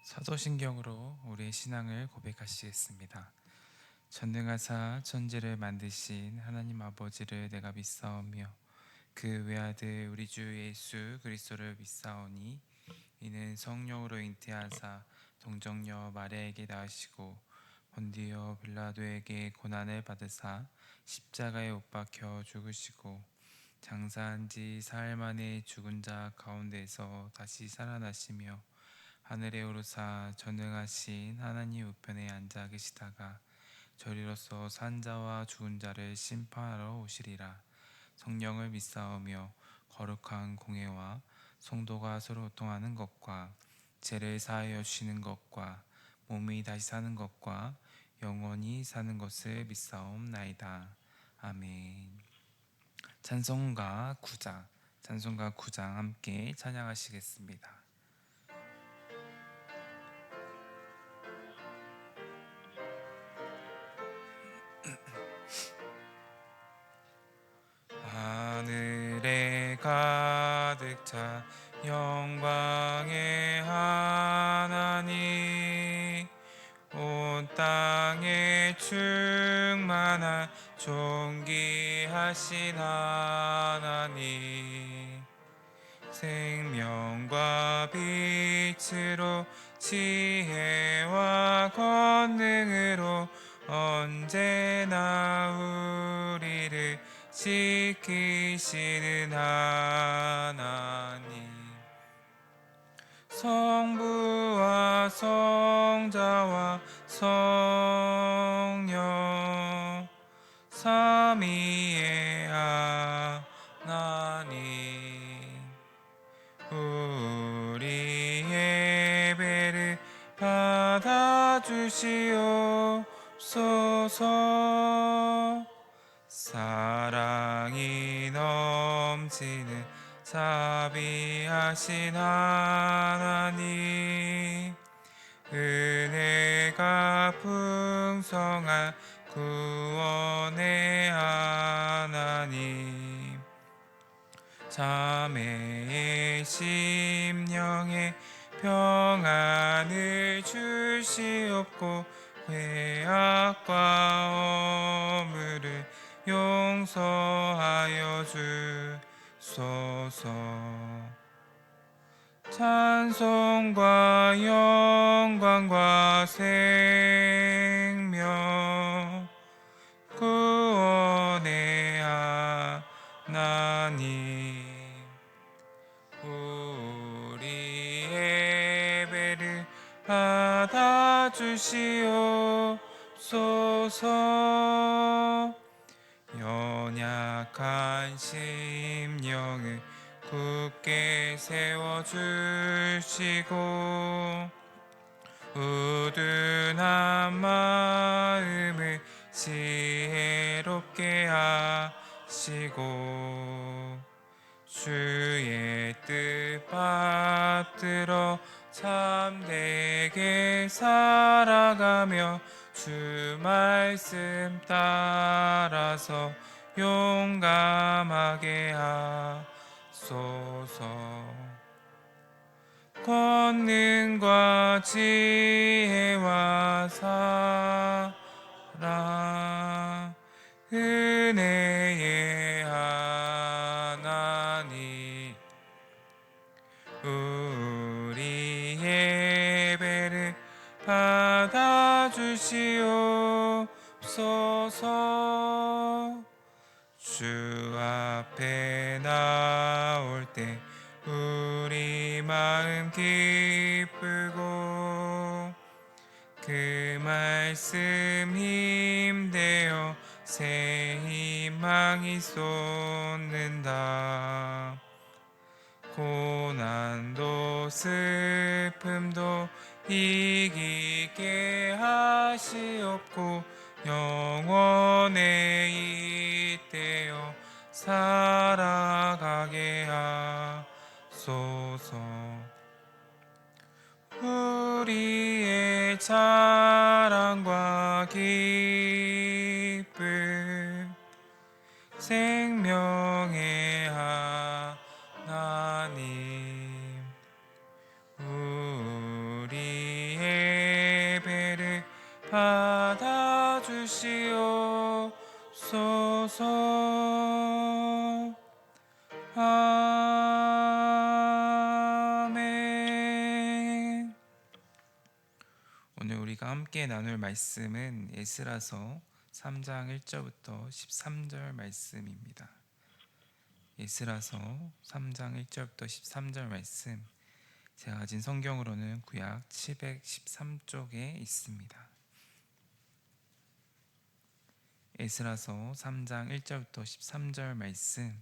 사도신경으로 우리의 신앙을 고백하시겠습니다. 전능하사 천지를 만드신 하나님 아버지를 내가 믿사오며 그 외아들 우리 주 예수 그리스도를 믿사오니 이는 성령으로 잉태하사 동정녀 마리아에게 낳으시고 본디오 빌라도에게 고난을 받으사 십자가에 못 박혀 죽으시고 장사한 지 사흘 만에 죽은 자 가운데서 다시 살아나시며 하늘에 오르사 전능하신 하나님 우편에 앉아 계시다가 저리로서 산 자와 죽은 자를 심판하러 오시리라. 성령을 믿사오며 거룩한 공회와 성도가 서로 통하는 것과 죄를 사하여 주시는 것과 몸이 다시 사는 것과 영원히 사는 것을 믿사옵나이다. 아멘. 찬송가 9장 함께 찬양하시겠습니다. 하늘에 가득 차 영광의 하나님, 온 땅에 충만한 존귀하신 하나님, 생명과 빛으로 지혜와 권능으로 언제나 우리를 지키시는 하나님, 성부와 성자와 성령 삼위의 하나님, 우리 예배를 받아주시옵소서. 사랑이 넘치는 자비하신 하나님, 은혜가 풍성한 구원의 하나님, 자매의 심령에 평안을 주시옵고 죄악과 허물을 용서하여 주소서. 찬송과 영광과 생명 구원의 하나님, 우리 예배를 받아주시옵소서. 연약한 심령을 굳게 세워주시고 우둔한 마음을 지혜롭게 하시고 주의 뜻 받들어 참되게 살아가며 주 말씀 따라서 용감하게 하소서. 권능과 지혜와 사랑 은혜의 하나님, 우리 예배를 받아주시옵소서. 주 앞에 나올 때 우리 마음 기쁘고 그 말씀 힘되어 새 희망이 솟는다. 고난도 슬픔도 이기게 하시옵고 영원에 잇대어 살아가게 하소서. 우리의 자랑과 기쁨 생명의 하나님, 우리 주시옵소서. 아멘. 오늘 우리가 함께 나눌 말씀은 에스라서 3장 1절부터 13절 말씀입니다. 에스라서 3장 1절부터 13절 말씀, 제가 가진 성경으로는 구약 713쪽에 있습니다. 에스라서 3장 1절부터 13절 말씀,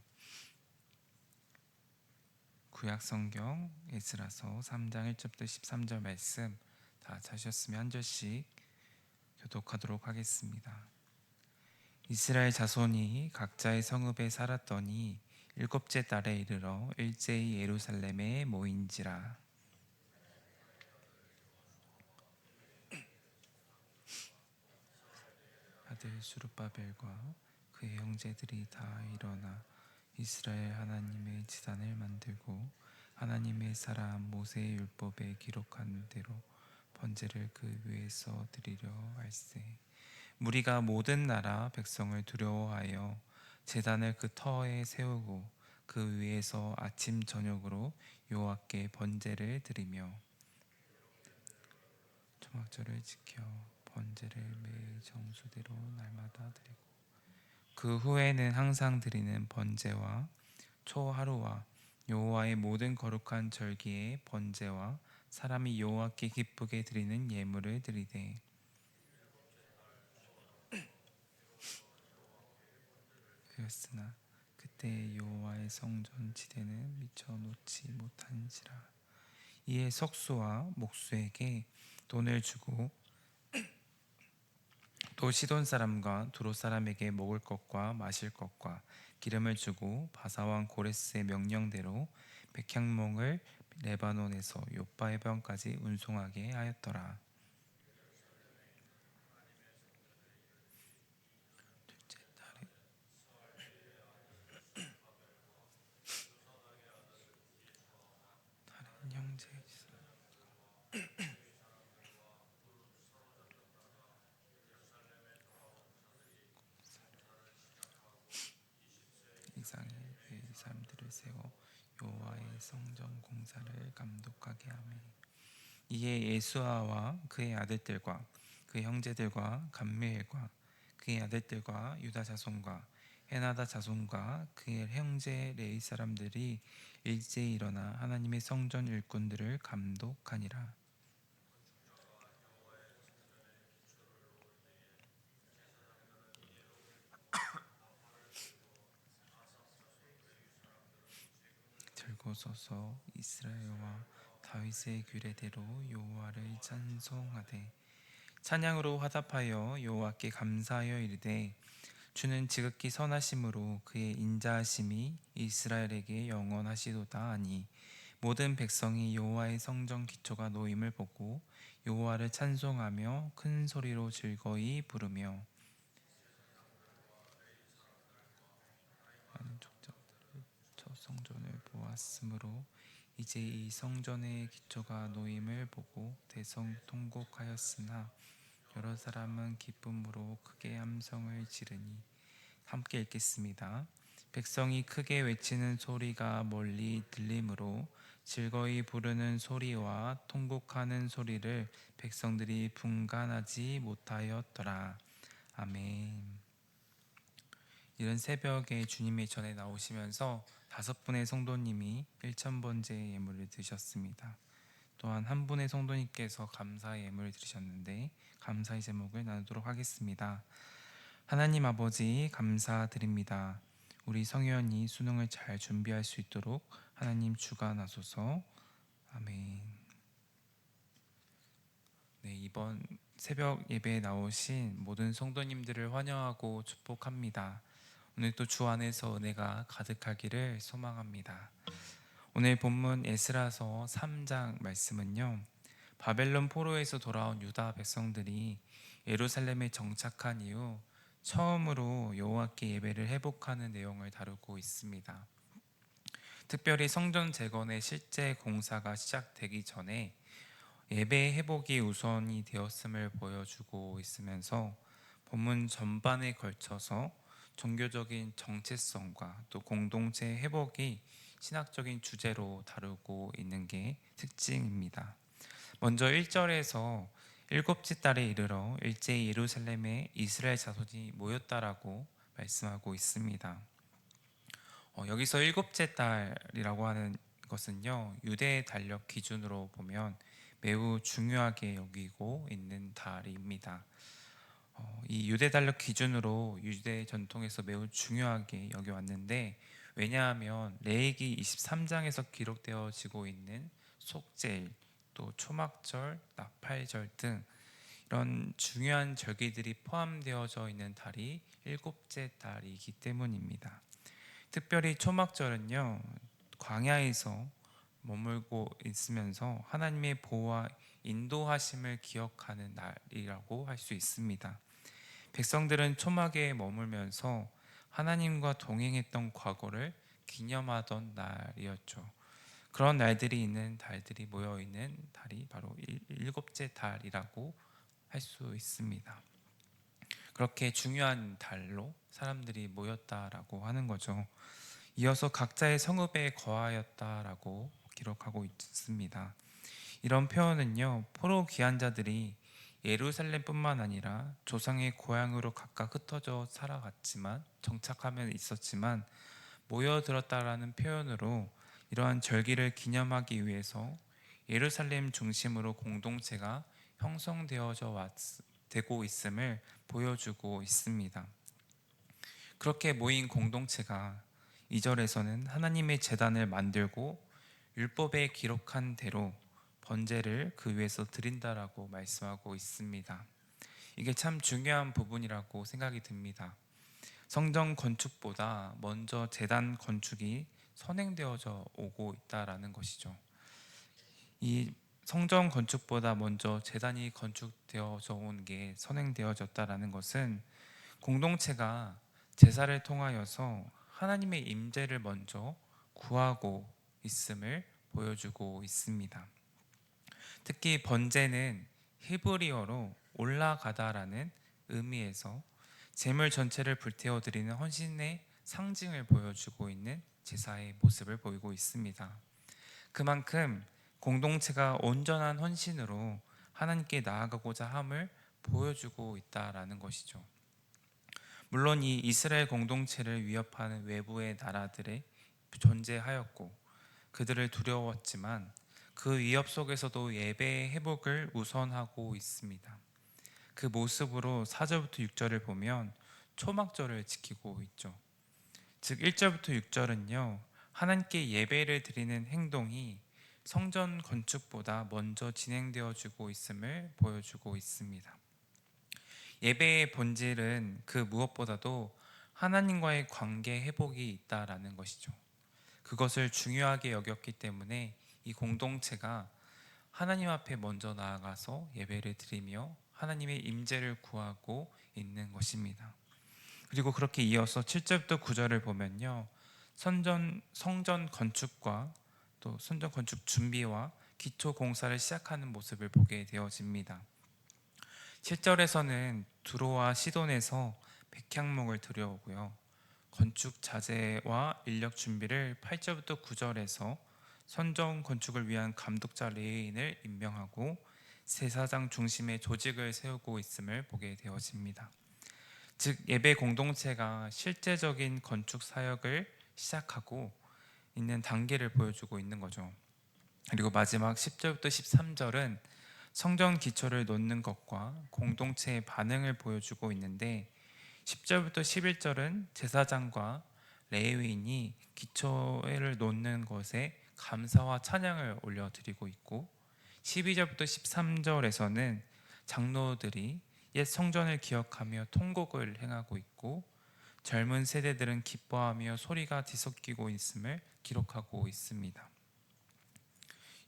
구약 성경 에스라서 3장 1절부터 13절 말씀 다 찾으셨으면 한 절씩 교독하도록 하겠습니다. 이스라엘 자손이 각자의 성읍에 살았더니 일곱째 달에 이르러 일제히 예루살렘에 모인지라. 아들 수룹바벨과 그의 형제들이 다 일어나 이스라엘 하나님의 지단을 만들고 하나님의 사람 모세의 율법에 기록한 대로 번제를 그 위에서 드리려 할세. 무리가 모든 나라 백성을 두려워하여 제단을 그 터에 세우고 그 위에서 아침 저녁으로 여호와께 번제를 드리며 초막절을 지켜 번제를 매 정수대로 날마다 드리고 그 후에는 항상 드리는 번제와 초하루와 여호와의 모든 거룩한 절기의 번제와 사람이 여호와께 기쁘게 드리는 예물을 드리되 그였으나 그때 여호와의 성전 지대는 미쳐 놓지 못한지라. 이에 석수와 목수에게 돈을 주고 또 시돈 사람과 두로 사람에게 먹을 것과 마실 것과 기름을 주고 바사왕 고레스의 명령대로 백향목을 레바논에서 요파 해변까지 운송하게 하였더라. 둘째 달에 다른 형제 이상의 이 사람들을 세워 여호와의 성전 공사를 감독하게 하매 이에 예수아와 그의 아들들과 그의 형제들과 감미엘과 그의 아들들과 유다 자손과 헤나다 자손과 그의 형제 레위 사람들이 일제히 일어나 하나님의 성전 일꾼들을 감독하니라. 들고 서서 이스라엘과 다윗의 규례대로 여호와를 찬송하되 찬양으로 화답하여 여호와께 감사하여 이르되 주는 지극히 선하심으로 그의 인자하심이 이스라엘에게 영원하시도다 하니 모든 백성이 여호와의 성전 기초가 놓임을 보고 여호와를 찬송하며 큰 소리로 즐거이 부르며 많은 족장들을 저 성전을 보았으므로 이제 이 성전의 기초가 놓임을 보고 대성통곡하였으나 여러 사람은 기쁨으로 크게 함성을 지르니 함께 읽겠습니다. 백성이 크게 외치는 소리가 멀리 들리므로 즐거이 부르는 소리와 통곡하는 소리를 백성들이 분간하지 못하였더라. 아멘. 이른 새벽에 주님의 전에 나오시면서 5분의 성도님이 1,000번째 예물을 드셨습니다. 또한 한 분의 성도님께서 감사의 예물을 드리셨는데 감사의 제목을 나누도록 하겠습니다. 하나님 아버지 감사드립니다. 우리 성현이 수능을 잘 준비할 수 있도록 하나님 주관하소서. 아멘. 네, 이번 새벽 예배에 나오신 모든 성도님들을 환영하고 축복합니다. 오늘 또 주 안에서 은혜가 가득하기를 소망합니다. 오늘 본문 에스라서 3장 말씀은요, 바벨론 포로에서 돌아온 유다 백성들이 예루살렘에 정착한 이후 처음으로 여호와께 예배를 회복하는 내용을 다루고 있습니다. 특별히 성전 재건의 실제 공사가 시작되기 전에 예배 회복이 우선이 되었음을 보여주고 있으면서 본문 전반에 걸쳐서 종교적인 정체성과 또 공동체 회복이 신학적인 주제로 다루고 있는 게 특징입니다. 먼저 1절에서 일곱째 달에 이르러 일제히 예루살렘에 이스라엘 자손이 모였다라고 말씀하고 있습니다. 여기서 일곱째 달이라고 하는 것은요, 유대 달력 기준으로 보면 매우 중요하게 여기고 있는 달입니다. 이 유대 달력 기준으로 유대 전통에서 매우 중요하게 여겨왔는데, 왜냐하면 레위기 23장에서 기록되어지고 있는 속죄일, 또 초막절, 나팔절 등 이런 중요한 절기들이 포함되어져 있는 달이 일곱째 달이기 때문입니다. 특별히 초막절은요, 광야에서 머물고 있으면서 하나님의 보호와 인도하심을 기억하는 날이라고 할 수 있습니다. 백성들은 초막에 머물면서 하나님과 동행했던 과거를 기념하던 날이었죠. 그런 날들이 있는 달들이 모여 있는 달이 바로 일곱째 달이라고 할 수 있습니다. 그렇게 중요한 달로 사람들이 모였다라고 하는 거죠. 이어서 각자의 성읍에 거하였다라고 기록하고 있습니다. 이런 표현은요, 포로 귀한 자들이 예루살렘뿐만 아니라 조상의 고향으로 각각 흩어져 살아갔지만 정착하면 있었지만 모여들었다라는 표현으로 이러한 절기를 기념하기 위해서 예루살렘 중심으로 공동체가 형성되어져 되고 있음을 보여주고 있습니다. 그렇게 모인 공동체가 2절에서는 하나님의 제단을 만들고 율법에 기록한 대로 번제를 그 위에서 드린다라고 말씀하고 있습니다. 이게 참 중요한 부분이라고 생각이 듭니다. 성전 건축보다 먼저 제단 건축이 선행되어져 오고 있다라는 것이죠. 이 성전 건축보다 먼저 제단이 건축되어져 온 게 선행되어졌다라는 것은 공동체가 제사를 통하여서 하나님의 임재를 먼저 구하고 있음을 보여주고 있습니다. 특히 번제는 히브리어로 올라가다라는 의미에서 제물 전체를 불태워 드리는 헌신의 상징을 보여주고 있는 제사의 모습을 보이고 있습니다. 그만큼 공동체가 온전한 헌신으로 하나님께 나아가고자 함을 보여주고 있다라는 것이죠. 물론 이 이스라엘 공동체를 위협하는 외부의 나라들이 존재하였고 그들을 두려웠지만 그 위협 속에서도 예배의 회복을 우선하고 있습니다. 그 모습으로 4절부터 6절을 보면 초막절을 지키고 있죠. 즉 1절부터 6절은요, 하나님께 예배를 드리는 행동이 성전 건축보다 먼저 진행되어지고 있음을 보여주고 있습니다. 예배의 본질은 그 무엇보다도 하나님과의 관계 회복이 있다라는 것이죠. 그것을 중요하게 여겼기 때문에 이 공동체가 하나님 앞에 먼저 나아가서 예배를 드리며 하나님의 임재를 구하고 있는 것입니다. 그리고 그렇게 이어서 7절부터 9절을 보면요, 성전 건축과 또 성전 건축 준비와 기초 공사를 시작하는 모습을 보게 되어집니다. 7절에서는 두로와 시돈에서 백향목을 들여오고요, 건축 자재와 인력 준비를 8절부터 9절에서 성전 건축을 위한 감독자 레위인을 임명하고 제사장 중심의 조직을 세우고 있음을 보게 되어집니다. 즉 예배 공동체가 실제적인 건축 사역을 시작하고 있는 단계를 보여주고 있는 거죠. 그리고 마지막 10절부터 13절은 성전 기초를 놓는 것과 공동체의 반응을 보여주고 있는데, 10절부터 11절은 제사장과 레위인이 기초를 놓는 것에 감사와 찬양을 올려드리고 있고, 12절부터 13절에서는 장로들이 옛 성전을 기억하며 통곡을 행하고 있고, 젊은 세대들은 기뻐하며 소리가 뒤섞이고 있음을 기록하고 있습니다.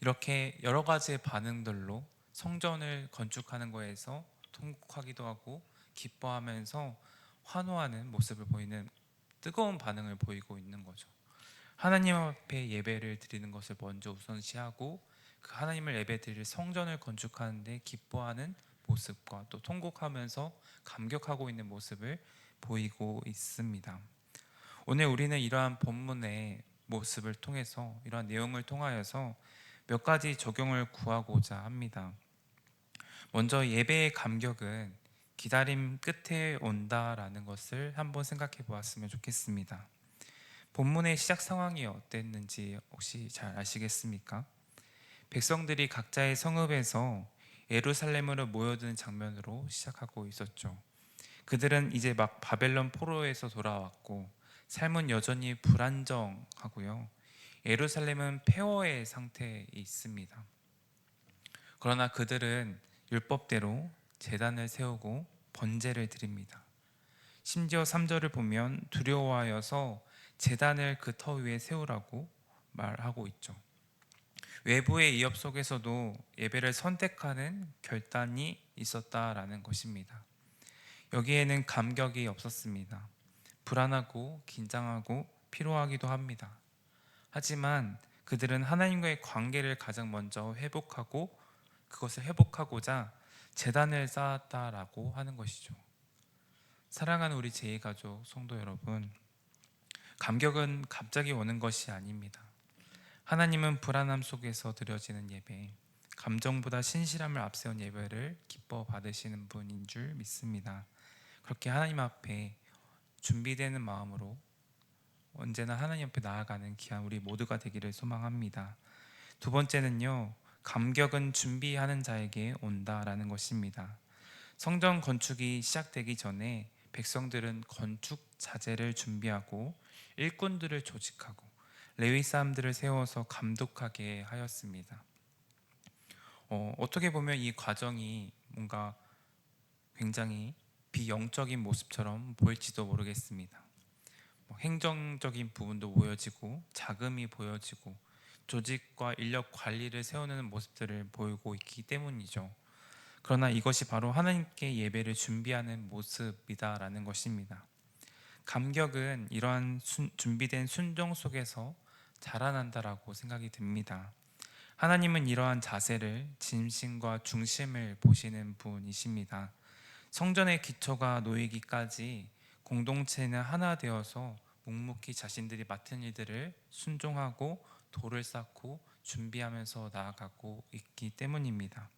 이렇게 여러 가지의 반응들로 성전을 건축하는 거에서 통곡하기도 하고 기뻐하면서 환호하는 모습을 보이는 뜨거운 반응을 보이고 있는 거죠. 하나님 앞에 예배를 드리는 것을 먼저 우선시하고 그 하나님을 예배 드릴 성전을 건축하는데 기뻐하는 모습과 또 통곡하면서 감격하고 있는 모습을 보이고 있습니다. 오늘 우리는 이러한 본문의 모습을 통해서, 이러한 내용을 통하여서 몇 가지 적용을 구하고자 합니다. 먼저 예배의 감격은 기다림 끝에 온다라는 것을 한번 생각해 보았으면 좋겠습니다. 본문의 시작 상황이 어땠는지 혹시 잘 아시겠습니까? 백성들이 각자의 성읍에서 예루살렘으로 모여드는 장면으로 시작하고 있었죠. 그들은 이제 막 바벨론 포로에서 돌아왔고 삶은 여전히 불안정하고요. 예루살렘은 폐허의 상태에 있습니다. 그러나 그들은 율법대로 제단을 세우고 번제를 드립니다. 심지어 3절을 보면 두려워하여서 제단을 그 터 위에 세우라고 말하고 있죠. 외부의 위협 속에서도 예배를 선택하는 결단이 있었다라는 것입니다. 여기에는 감격이 없었습니다. 불안하고 긴장하고 피로하기도 합니다. 하지만 그들은 하나님과의 관계를 가장 먼저 회복하고 그것을 회복하고자 제단을 쌓았다라고 하는 것이죠. 사랑하는 우리 제2가족 성도 여러분, 감격은 갑자기 오는 것이 아닙니다. 하나님은 불안함 속에서 드려지는 예배, 감정보다 신실함을 앞세운 예배를 기뻐 받으시는 분인 줄 믿습니다. 그렇게 하나님 앞에 준비되는 마음으로 언제나 하나님 앞에 나아가는 귀한 우리 모두가 되기를 소망합니다. 두 번째는요, 감격은 준비하는 자에게 온다라는 것입니다. 성전 건축이 시작되기 전에 백성들은 건축 자재를 준비하고 일꾼들을 조직하고 레위 사람들을 세워서 감독하게 하였습니다. 어떻게 보면 이 과정이 뭔가 굉장히 비영적인 모습처럼 보일지도 모르겠습니다. 행정적인 부분도 보여지고 자금이 보여지고 조직과 인력 관리를 세우는 모습들을 보이고 있기 때문이죠. 그러나 이것이 바로 하나님께 예배를 준비하는 모습이다라는 것입니다. 감격은 이러한 준비된 순종 속에서 자라난다라고 생각이 듭니다. 하나님은 이러한 자세를 진심과 중심을 보시는 분이십니다. 성전의 기초가 놓이기까지 공동체는 하나 되어서 묵묵히 자신들이 맡은 일들을 순종하고 돌을 쌓고 준비하면서 나아가고 있기 때문입니다.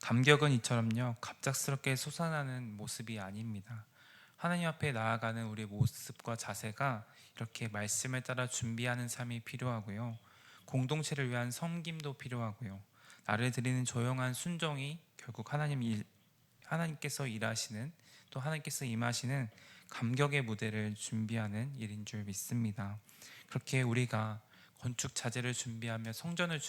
감격은 이처럼요, 갑작스럽게 솟아나는 모습이 아닙니다. 하나님 앞에 나아가는 우리의 모습과 자세가 이렇게 말씀을 따라 준비하는 삶이 필요하고요, 공동체를 위한 섬김도 필요하고요, 나를 드리는 조용한 순종이 결국 하나님께서 일하시는, 또 하나님께서 임하시는 감격의 무대를 준비하는 일인 줄 믿습니다. 그렇게 우리가 건축 자재를 준비하며 성전을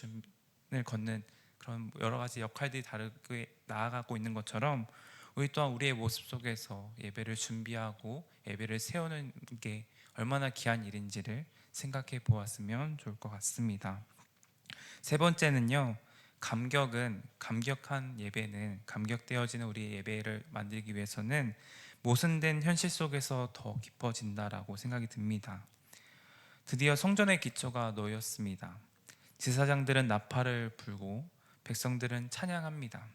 걷는 그런 여러 가지 역할들이 다르게 나아가고 있는 것처럼 우리 또한 우리의 모습 속에서 예배를 준비하고 예배를 세우는 게 얼마나 귀한 일인지를 생각해 보았으면 좋을 것 같습니다. 세 번째는요, 감격한 예배는, 감격되어지는 우리의 예배를 만들기 위해서는 모순된 현실 속에서 더 깊어진다라고 생각이 듭니다. 드디어 성전의 기초가 놓였습니다. 제사장들은 나팔을 불고 백성들은 찬양합니다.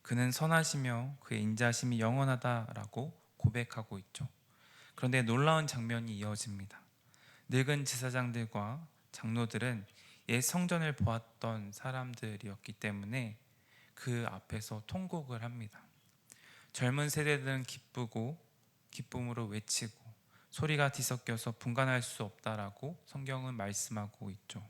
그는 선하시며 그의 인자심이 영원하다라고 고백하고 있죠. 그런데 놀라운 장면이 이어집니다. 늙은 제사장들과 장로들은 옛 성전을 보았던 사람들이었기 때문에 그 앞에서 통곡을 합니다. 젊은 세대들은 기쁘고 기쁨으로 외치고 소리가 뒤섞여서 분간할 수 없다라고 성경은 말씀하고 있죠.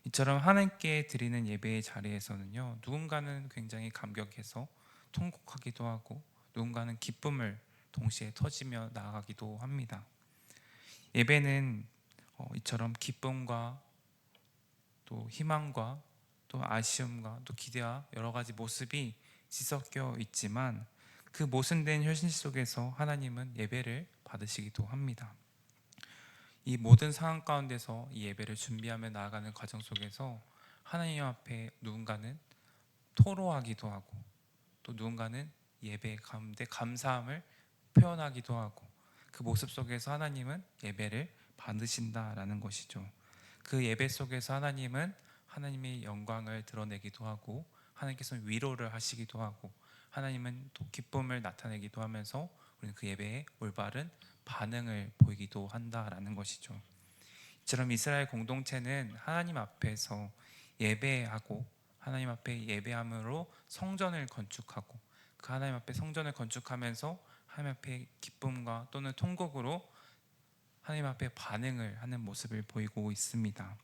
이처럼 하나님께 드리는 예배의 자리에서는요, 누군가는 굉장히 감격해서 통곡하기도 하고 누군가는 기쁨을 동시에 터지며 나아가기도 합니다. 예배는 이처럼 기쁨과 또 희망과 또 아쉬움과 또 기대와 여러 가지 모습이 뒤섞여 있지만 그 모순된 현실 속에서 하나님은 예배를 받으시기도 합니다. 이 모든 상황 가운데서 이 예배를 준비하며 나아가는 과정 속에서 하나님 앞에 누군가는 토로하기도 하고 또 누군가는 예배 가운데 감사함을 표현하기도 하고 그 모습 속에서 하나님은 예배를 받으신다라는 것이죠. 그 예배 속에서 하나님은 하나님의 영광을 드러내기도 하고 하나님께서는 위로를 하시기도 하고 하나님은 또 기쁨을 나타내기도 하면서 우리는 그 예배에 올바른 반응을 보이기도 한다라는 것이죠. 이처럼 이스라엘 공동체는 하나님 앞에서 예배하고 하나님 앞에 예배함으로 성전을 건축하고 그 하나님 앞에 성전을 건축하면서 하나님 앞에 기쁨과 또는 통곡으로 하나님 앞에 반응을 하는 모습을 보이고 있습니다.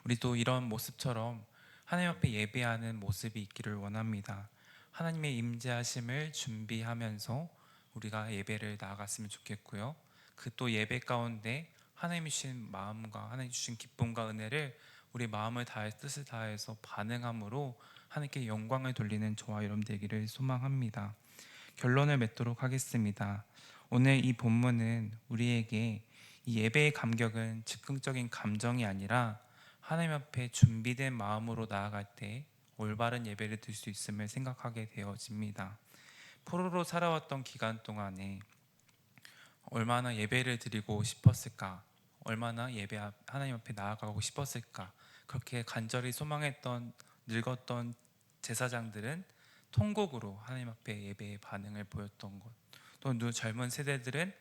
우리도 이런 모습처럼 하나님 앞에 예배하는 모습이 있기를 원합니다. 하나님의 임재하심을 준비하면서 우리가 예배를 나아갔으면 좋겠고요. 그 또 예배 가운데 하나님이 주신 마음과 하나님 주신 기쁨과 은혜를 우리 마음을 다해 뜻을 다해서 반응함으로 하나님께 영광을 돌리는 저와 여러분 되기를 소망합니다. 결론을 맺도록 하겠습니다. 오늘 이 본문은 우리에게 이 예배의 감격은 즉흥적인 감정이 아니라 하나님 앞에 준비된 마음으로 나아갈 때 올바른 예배를 드릴 수 있음을 생각하게 되어집니다. 포로로 살아왔던 기간 동안에 얼마나 예배를 드리고 싶었을까? 얼마나 하나님 앞에 나아가고 싶었을까? 그렇게 간절히 소망했던 늙었던 제사장들은 통곡으로 하나님 앞에 예배의 반응을 보였던 것. 또 젊은 세대들은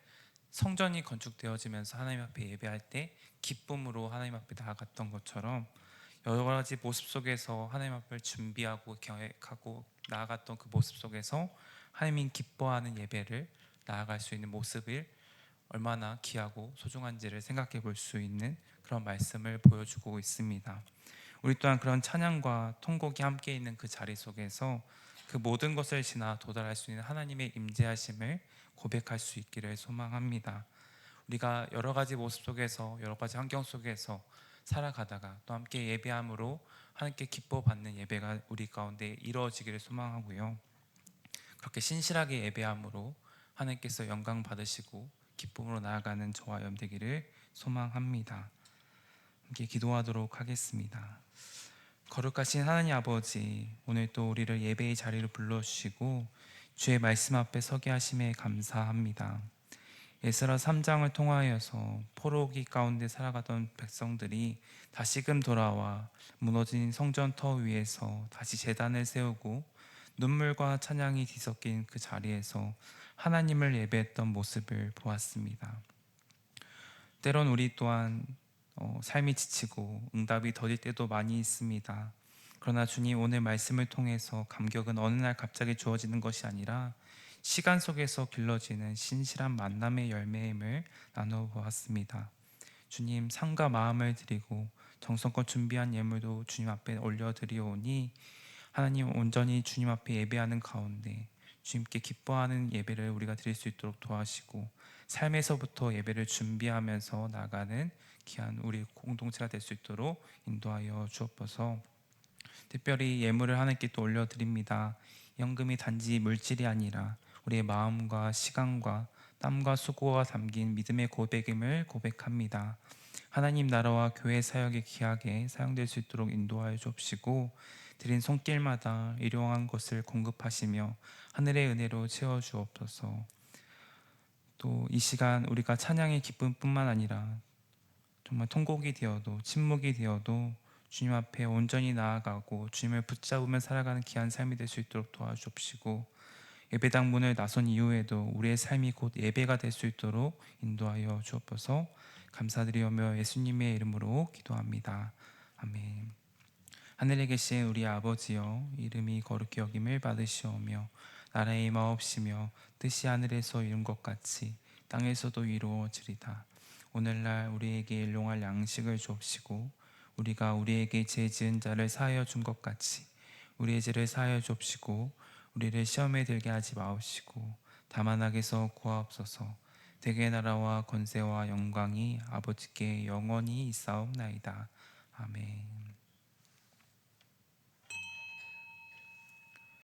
성전이 건축되어지면서 하나님 앞에 예배할 때 기쁨으로 하나님 앞에 나아갔던 것처럼 여러 가지 모습 속에서 하나님 앞을 준비하고 계획하고 나아갔던 그 모습 속에서 하나님이 기뻐하는 예배를 나아갈 수 있는 모습을 얼마나 귀하고 소중한지를 생각해 볼 수 있는 그런 말씀을 보여주고 있습니다. 우리 또한 그런 찬양과 통곡이 함께 있는 그 자리 속에서 그 모든 것을 지나 도달할 수 있는 하나님의 임재하심을 고백할 수 있기를 소망합니다. 우리가 여러 가지 모습 속에서 여러 가지 환경 속에서 살아가다가 또 함께 예배함으로 하나님께 기뻐 받는 예배가 우리 가운데 이루어지기를 소망하고요. 그렇게 신실하게 예배함으로 하나님께서 영광 받으시고 기쁨으로 나아가는 저와 여러분 되기를 소망합니다. 함께 기도하도록 하겠습니다. 거룩하신 하나님 아버지, 오늘 또 우리를 예배의 자리로 불러주시고 주의 말씀 앞에 서게 하심에 감사합니다. 에스라 3장을 통하여서 포로기 가운데 살아가던 백성들이 다시금 돌아와 무너진 성전 터 위에서 다시 제단을 세우고 눈물과 찬양이 뒤섞인 그 자리에서 하나님을 예배했던 모습을 보았습니다. 때론 우리 또한 삶이 지치고 응답이 더딜 때도 많이 있습니다. 그러나 주님, 오늘 말씀을 통해서 감격은 어느 날 갑자기 주어지는 것이 아니라 시간 속에서 길러지는 신실한 만남의 열매임을 나누어 보았습니다. 주님, 삶과 마음을 드리고 정성껏 준비한 예물도 주님 앞에 올려드리오니 하나님, 온전히 주님 앞에 예배하는 가운데 주님께 기뻐하는 예배를 우리가 드릴 수 있도록 도와주시고 삶에서부터 예배를 준비하면서 나가는 귀한 우리 공동체가 될 수 있도록 인도하여 주옵소서. 특별히 예물을 하나님께 또 올려드립니다. 연금이 단지 물질이 아니라 우리의 마음과 시간과 땀과 수고가 담긴 믿음의 고백임을 고백합니다. 하나님 나라와 교회 사역에 귀하게 사용될 수 있도록 인도하여 주옵시고 드린 손길마다 일용한 것을 공급하시며 하늘의 은혜로 채워 주옵소서. 또 이 시간 우리가 찬양의 기쁨뿐만 아니라 정말 통곡이 되어도 침묵이 되어도 주님 앞에 온전히 나아가고 주님을 붙잡으며 살아가는 귀한 삶이 될 수 있도록 도와주옵시고 예배당 문을 나선 이후에도 우리의 삶이 곧 예배가 될 수 있도록 인도하여 주옵소서. 감사드리오며 예수님의 이름으로 기도합니다. 아멘. 하늘에 계신 우리 아버지여, 이름이 거룩히 여김을 받으시오며 나라의 임하옵시며 뜻이 하늘에서 이룬 것 같이 땅에서도 이루어지리다. 오늘날 우리에게 일용할 양식을 주옵시고 우리가 우리에게 죄 지은 자를 사하여 준 것 같이 우리의 죄를 사하여 주옵시고 우리를 시험에 들게 하지 마옵시고 다만 악에서 구하옵소서. 대개 나라와 권세와 영광이 아버지께 영원히 있사옵나이다. 아멘.